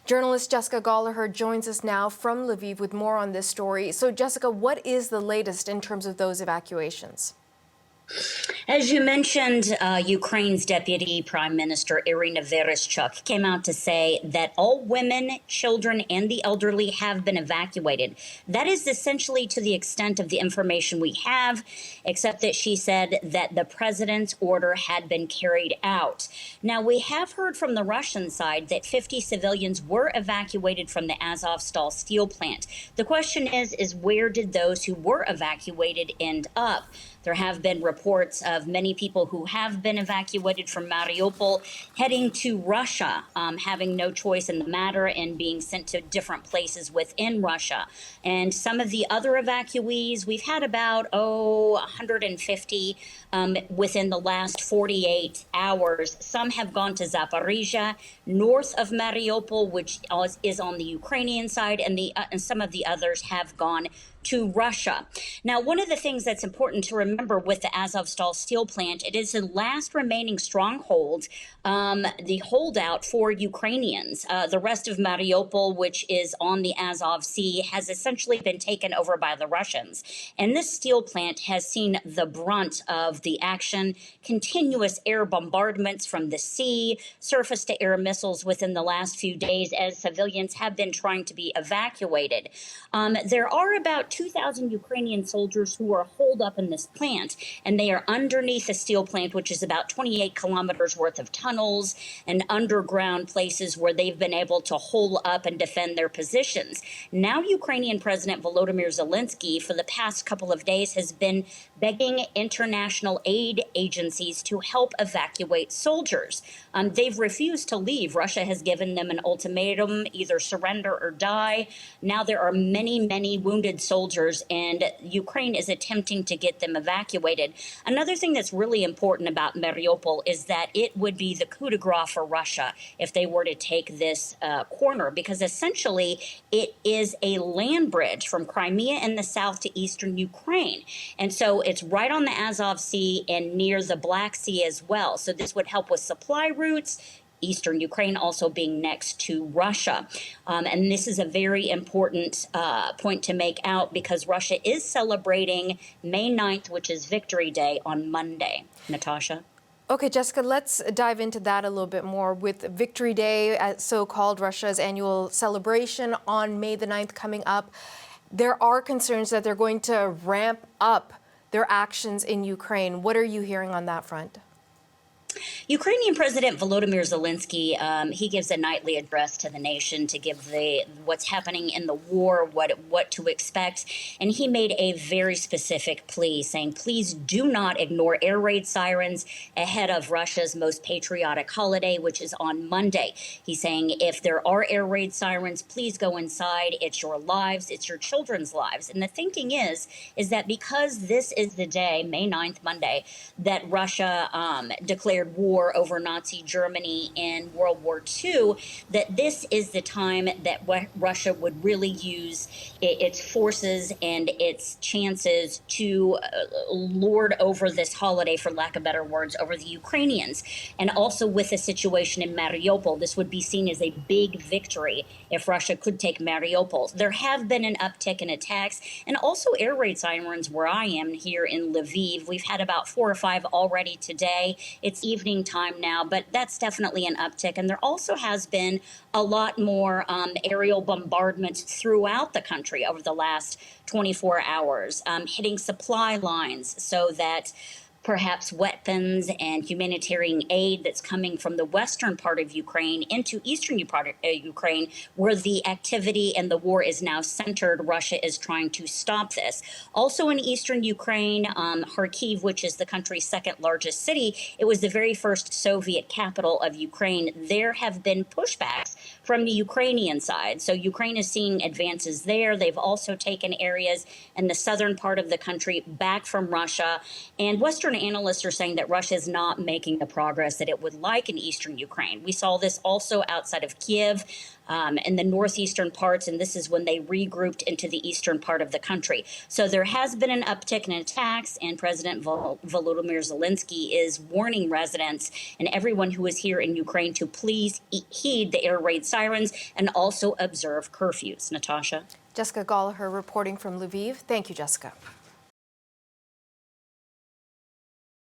Journalist Jessica Gallagher joins us now from Lviv with more on this story. So, Jessica, what is the latest in terms of those evacuations? As you mentioned, Ukraine's Deputy Prime Minister Irina Vereshchuk came out to say that all women, children, and the elderly have been evacuated. That is essentially to the extent of the information we have, except that she said that the president's order had been carried out. Now, we have heard from the Russian side that 50 civilians were evacuated from the Azovstal steel plant. The question is where did those who were evacuated end up? There have been reports of many people who have been evacuated from Mariupol heading to Russia, having no choice in the matter and being sent to different places within Russia. And some of the other evacuees, we've had about, 150 within the last 48 hours. Some have gone to Zaporizhia, north of Mariupol, which is on the Ukrainian side, and some of the others have gone to Russia. Now, one of the things that's important to remember with the Azovstal steel plant, it is the last remaining stronghold, the holdout for Ukrainians. The rest of Mariupol, which is on the Azov Sea, has essentially been taken over by the Russians. And this steel plant has seen the brunt of the action, continuous air bombardments from the sea, surface-to-air missiles within the last few days as civilians have been trying to be evacuated. There are about 2,000 Ukrainian soldiers who are holed up in this plant, and they are underneath the steel plant, which is about 28 kilometers worth of tunnels and underground places where they've been able to hole up and defend their positions. Now, Ukrainian President Volodymyr Zelensky, for the past couple of days, has been begging international aid agencies to help evacuate soldiers. They've refused to leave. Russia has given them an ultimatum, either surrender or die. Now there are many wounded soldiers, and Ukraine is attempting to get them evacuated. Another thing that's really important about Mariupol is that it would be the coup de grace for Russia if they were to take this corner, because essentially it is a land bridge from Crimea in the south to eastern Ukraine. And so it's right on the Azov Sea and near the Black Sea as well. So this would help with supply routes, eastern Ukraine also being next to Russia. And this is a very important point to make out, because Russia is celebrating May 9th, which is Victory Day, on Monday. Natasha? Okay, Jessica, let's dive into that a little bit more. With Victory Day, so-called Russia's annual celebration on May the 9th coming up, there are concerns that they're going to ramp up their actions in Ukraine. What are you hearing on that front? Ukrainian President Volodymyr Zelensky, he gives a nightly address to the nation to give what's happening in the war, what to expect. And he made a very specific plea saying, please do not ignore air raid sirens ahead of Russia's most patriotic holiday, which is on Monday. He's saying, if there are air raid sirens, please go inside. It's your lives. It's your children's lives. And the thinking is that because this is the day, May 9th, Monday, that Russia declared war over Nazi Germany in World War II, that this is the time that Russia would really use its forces and its chances to lord over this holiday, for lack of better words, over the Ukrainians. And also with the situation in Mariupol, this would be seen as a big victory if Russia could take Mariupol. There have been an uptick in attacks and also air raid sirens where I am here in Lviv. We've had about 4 or 5 already today. It's evening time now, but that's definitely an uptick. And there also has been a lot more aerial bombardments throughout the country over the last 24 hours, hitting supply lines so that perhaps weapons and humanitarian aid that's coming from the western part of Ukraine into eastern Ukraine, where the activity and the war is now centered. Russia is trying to stop this. Also in eastern Ukraine, Kharkiv, which is the country's second largest city, it was the very first Soviet capital of Ukraine. There have been pushbacks from the Ukrainian side. So Ukraine is seeing advances there. They've also taken areas in the southern part of the country back from Russia. And Western Western analysts are saying that Russia is not making the progress that it would like in eastern Ukraine. We saw this also outside of Kiev, in the northeastern parts, and this is when they regrouped into the eastern part of the country. So there has been an uptick in attacks, and President Volodymyr Zelensky is warning residents and everyone who is here in Ukraine to please heed the air raid sirens and also observe curfews. Natasha? Jessica Gallagher reporting from Lviv. Thank you, Jessica.